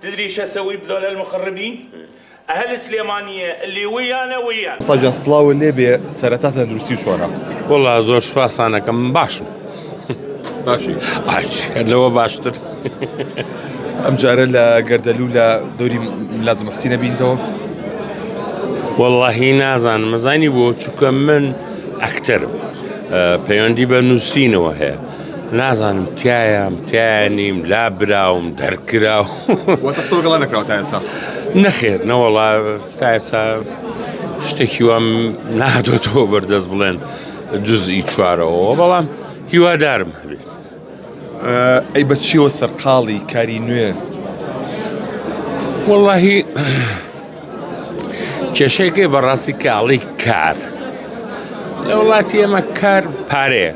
تدري ايش اسوي بذول المخربين؟ اهل سليمانيه اللي ويانا ويانا. ساجان سلااو لێبێ سەرەتا تەندروستی چۆنە؟ والله زۆر سوپاسانەکەم باشم. باشی لەوە باشتر. ئەم جارە لە گەردەلوو لە دەوری ملازم حسینە بینتەوە؟ واللهی نازانم مەزانی بۆ چونکە من ئەکتەرم پەیوەندی بە نووسینەوە هەیە نازانم تایە نیم لا براوم دەرکراو واتە سەوەگەڵا نەکراوە تا ئێستا؟ نەخێر نەوەڵا تا ئێستا شتێکی وام نهاتۆتەوە بەردەست بڵێن جزئی چوارەوە بەڵام هیوادارم هەبێت. ئەی بە چیوە سەرقاڵی کاری نوێ؟ واللهی کێشەیەکی بەڕاستی کاڵی کار لە وڵاتی ئێمە کار پارەیە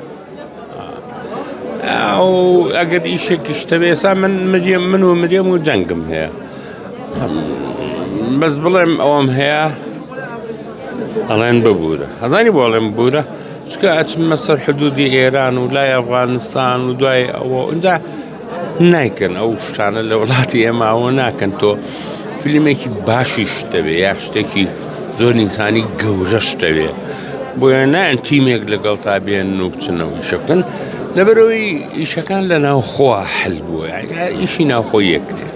ئەو ئەگەر ئیشێکی شتە بێ ئێستا من و مدیەم و جەنگم هەیە بەس بڵێم ئەوەم هەیە ئەڵێن ببوورە هەزانی بۆ ئەڵێم ببوورە چکە ئەچمە سەر حدودی ئێران و لای ئەفغانستان و دوای ئەوە ئەنجا نایکەن ئەو شتانە لە وڵاتی ئێمە ئەوە ناکەن تۆ فیلمێکی باشیش دەبێ یا شتێکی زۆر ئینسانی گەورەش دەبێ بۆیە نایەن تیمێک لەگەڵ تا بێن و بچنەوە ئیشەکەن لەبەرەوەی ئیشەکان لە ناوخۆوە حەل بووە ئیشی ناوخۆ یەکرێ.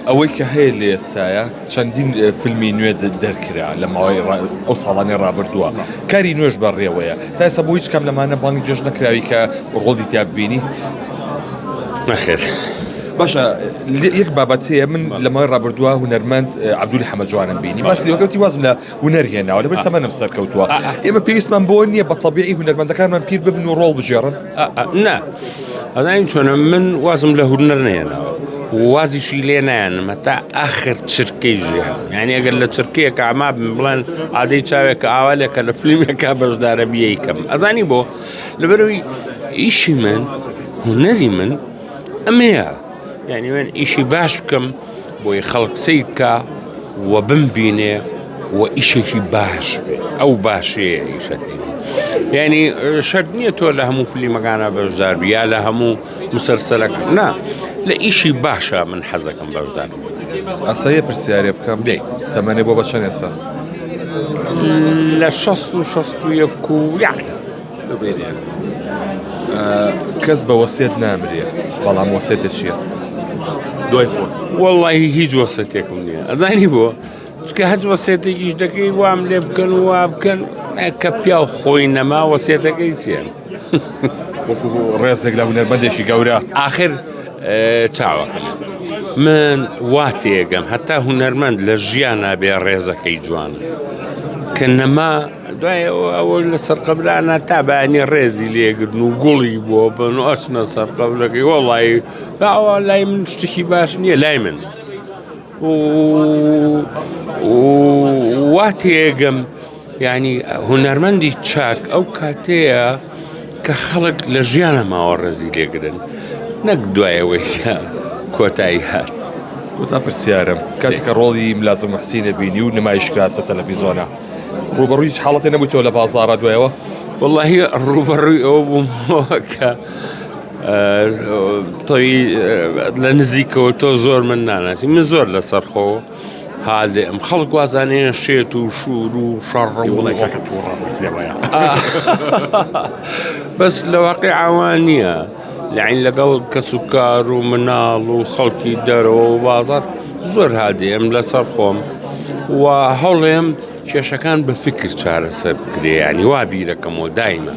ئەوەی کە هەیە لە ئێستاە چەندین فیلمی نوێ دەرکرا لە ماوەی ئەو ساڵانی ڕابردووە کاری نوێش بەڕێوەیە تا ئێستا بۆ هیچ کەم لەمانە بانگی جۆش نەکراوی کە ڕۆڵی تیا ببینی؟ نەخێر. باشە یەک بابەت هەیە من لە ماوەی ڕابردووە هونەرمەند عەبدولی حەمەدجوانم بینی باسی لەوەکەوتی وازم لە هونەر هێناوە لەبەر تەمەنم سەرکەوتووە ئێمە پێویستمان بۆ نییە بە تەبیعی هونەرمەندەکانمان پیر ببن و ڕۆڵ بژێڕن؟ نا ئەداین چۆنە من وازم لە هونەر نێناوە وازیشی لێ نایەنمە تا ئاخر چرکەی ژیان یعنی ئەگەر لە چرکەیەکە ئاما بڵێن ئادەی چاوێکە ئاوالێکە لە فیلمێکە بەشدارە بیەکەم ئەزانی بۆ لەبەرەوەی ئیشی من هونەری من ئەمەیە یعنی من ئیشی باش بکەم بۆی خەڵک سەی بکە و بمبینێ و ئیشێکی باش بێ ئەو باشەیە ئیشەکەی یعنی شەرت نییە تۆ لە هەموو فیلمەکانە بەشدار بی یا لە هەموو مسەلسەلەک نا لە ئیشی باشە من حەزەکەم بەشدار ئاساییە پرسیارێ بکەم دێ تەمەنێ بۆ بە چەند ئێستا؟ لە 61 و یعنی کەس بە وەسیەت نامرێ بەڵام وەسیەتە چییە؟ دوای خۆت وەڵڵاهی هیچ وەسیەتێکم نییە ئەزانی بۆ چکە هەچ وەسیەتێکیش دەکەی وام لێ بکەن و وا بکەن کە پیا و خۆی نەما وەسیەتەکەی چییە؟ ڕێزێک لە هونەرمەندێکی گەورە ئاخر چاوەکەم من وا تێگەم هەتا هونەرمەند لە ژیان نابێ ڕێزەکەی جوانە کە نەما دوای ئەوە لە سەرقەبرانە تا بەیانی ڕێزی لێگرن و گوڵی بۆ بن و ئەچنە سەرقەبرەکەی وەڵی ئەوە لای من شتێکی باش نییە لای من وا تێگەم یعنی هونەرمەندی چاک ئەو کاتەیە کە خەڵک لە ژیانە ماوە ڕێزی لێگرن نەک دوایەوەی کۆتایی هات. کۆتا پرسیارم کاتێککە ڕۆڵی ملازم حسینە بینی و نمایشکراسە تەلەڤیزۆنە ڕوبەڕووی هیچ حاڵەتێ نەبوویتەوە لە بازاڕە دوایەوە؟ واللهی ڕوبەڕووی ئەوە بوومەوە کە تەوی لە نزیکەوە تۆ زۆر من ناناسی من زۆر لەسەر خۆ هادێ ئەم خەڵک وازانەیە شێت و شور و شەڕ وڵی کاکە تووڕە لێوەیە بەس لە واقع ئاوان نییە لەعین لەگەڵ کەس و کار و مناڵ و خەڵکی دەرەوە و بازار زۆر هادێم لەسەر خۆم و هەوڵێم کێشەکان بە فکر چارەسەر بکرێ ینی وا بیرەکەمەوە دایمە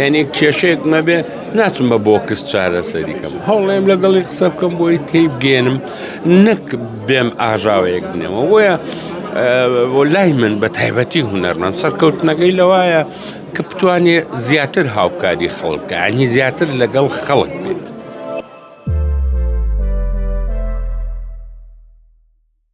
یعنی کێشەیەک مەبێ ناچم بە بۆ کەس چارەسەریکەم هەوڵێم لەگەڵی قسە بکەم بۆی تێی بگێنم نەک بێم ئاژاوەیەک بنێمەوە بۆیە بۆ لای من بە تایبەتی هونەرمەند سەرکەوتنەکەی لەوایە کە بتوانێ زیاتر هاوکاری خەڵک ینی زیاتر لەگەڵ خەڵک بێت